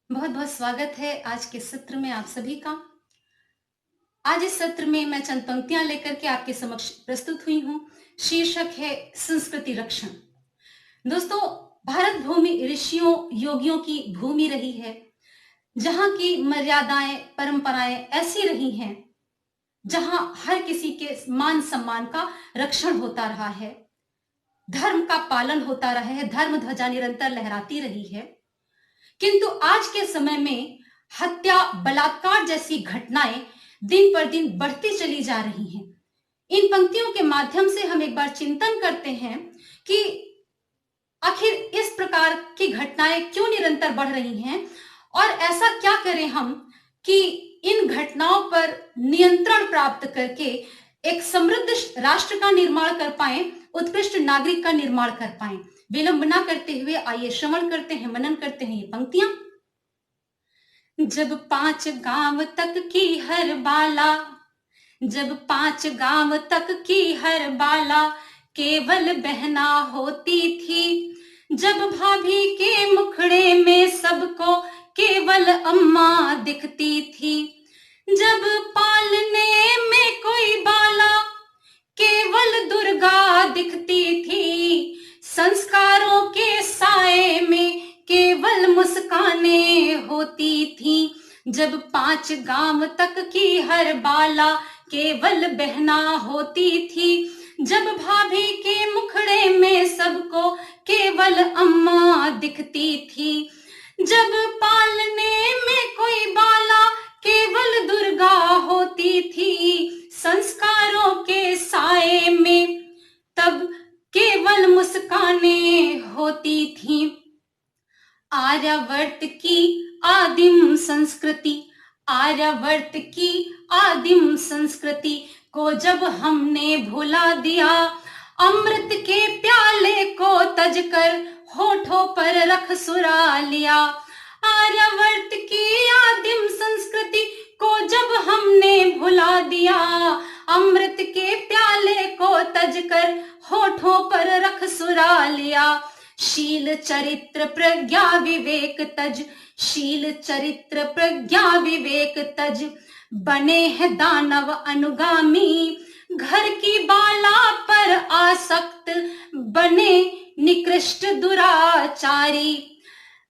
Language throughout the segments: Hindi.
बहुत बहुत स्वागत है आज के सत्र में आप सभी का। आज इस सत्र में मैं चंद पंक्तियां लेकर के आपके समक्ष प्रस्तुत हुई हूं। शीर्षक है संस्कृति रक्षण। दोस्तों, भारत भूमि ऋषियों योगियों की भूमि रही है, जहां की मर्यादाएं परंपराएं ऐसी रही हैं, जहां हर किसी के मान सम्मान का रक्षण होता रहा है, धर्म का पालन होता रहा है, धर्म ध्वजा निरंतर लहराती रही है। किंतु आज के समय में हत्या बलात्कार जैसी घटनाएं दिन पर दिन बढ़ती चली जा रही हैं। इन पंक्तियों के माध्यम से हम एक बार चिंतन करते हैं कि आखिर इस प्रकार की घटनाएं क्यों निरंतर बढ़ रही हैं और ऐसा क्या करें हम कि इन घटनाओं पर नियंत्रण प्राप्त करके एक समृद्ध राष्ट्र का निर्माण कर पाए, उत्कृष्ट नागरिक का निर्माण कर पाए। विलंब न करते हुए आइए श्रवण करते हैं, मनन करते हैं ये पंक्तियां। जब 5 गांव तक की हर बाला, जब 5 गांव तक की हर बाला केवल बहना होती थी, जब भाभी के मुखड़े में सबको केवल अम्मा दिखती थी, जब पालने में कोई बाला केवल दुर्गा दिखती थी, संस्कारों के साए में केवल मुस्कानें होती थी, जब 5 गांव तक की हर बाला केवल बहना होती थी, जब भाभी के मुखड़े में सबको केवल अम्मा दिखती थी, जब पालने में कोई बाला केवल दुर्गा होती थी, संस्कारों के साए में तब केवल मुस्कानें होती थी। आर्यावर्त की आदिम संस्कृति, आर्यावर्त की आदिम संस्कृति को जब हमने भुला दिया, अमृत के प्याले को तजकर होठों पर रख सुरा लिया। आर्यावर्त की आदिम संस्कृति को जब हमने भुला दिया, अमृत के प्याले को तजकर होठों पर रख सुरा लिया। शील चरित्र प्रज्ञा विवेक तज, शील चरित्र प्रज्ञा विवेक तज, बने हैं दानव अनुगामी, घर की बाला पर आसक्त बने निकृष्ट दुराचारी।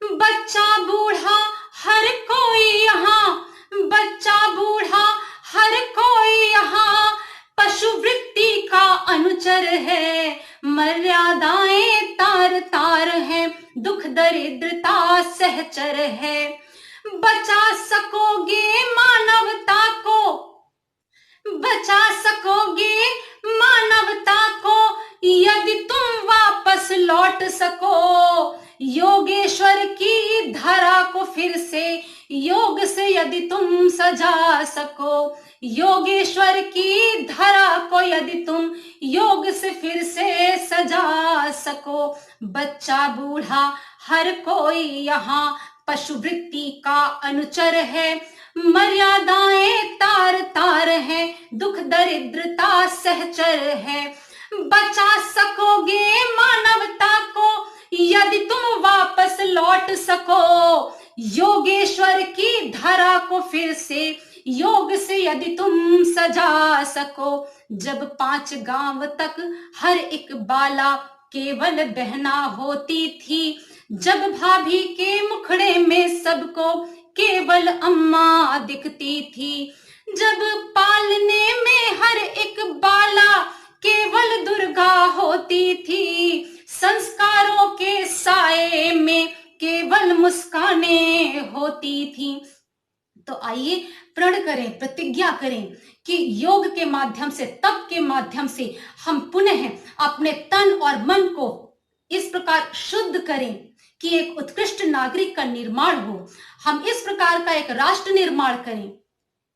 बच्चा बूढ़ा हर कोई यहाँ, बच्चा बूढ़ा हर कोई यहाँ पशु वृत्ति का अनुचर है, मर्यादाएं तार तार है, दुख दरिद्रता सहचर है। बचा सकोगे मानवता को, बचा सकोगे मानवता को यदि तुम वापस लौट सको, योगेश्वर की धरा को फिर से योग से यदि तुम सजा सको, योगेश्वर की धरा को यदि तुम योग से फिर से सजा सको। बच्चा बूढ़ा हर कोई यहाँ पशु वृत्ति का अनुचर है, मर्यादाएं तार तार है, दुख दरिद्रता सहचर है। बचा सकोगे मानवता को यदि तुम वापस लौट सको, योगेश्वर की धरा को फिर से योग से यदि तुम सजा सको। जब 5 गांव तक हर एक बाला केवल बहना होती थी, जब भाभी के मुखड़े में सबको केवल अम्मा दिखती थी, जब पालने में हर एक बाला केवल दुर्गा होती थी, संस्कारों के साए में केवल मुस्कानें होती थी। तो आइए प्रण करें, प्रतिज्ञा करें कि योग के माध्यम से, तप के माध्यम से हम पुनः अपने तन और मन को इस प्रकार शुद्ध करें कि एक उत्कृष्ट नागरिक का निर्माण हो। हम इस प्रकार का एक राष्ट्र निर्माण करें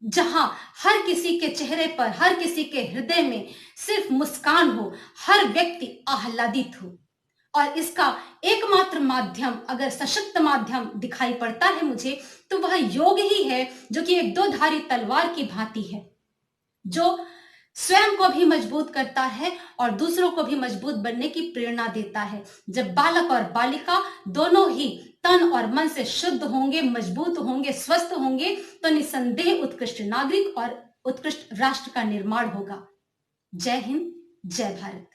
जहां हर किसी के चेहरे पर, हर किसी के हृदय में सिर्फ मुस्कान हो, हर व्यक्ति आह्लादित हो। और इसका एकमात्र माध्यम, अगर सशक्त माध्यम दिखाई पड़ता है मुझे, तो वह योग ही है, जो कि एक 2 धारी तलवार की भांति है, जो स्वयं को भी मजबूत करता है और दूसरों को भी मजबूत बनने की प्रेरणा देता है। जब बालक और बालिका दोनों ही तन और मन से शुद्ध होंगे, मजबूत होंगे, स्वस्थ होंगे, तो निसंदेह उत्कृष्ट नागरिक और उत्कृष्ट राष्ट्र का निर्माण होगा। जय हिंद, जय भारत।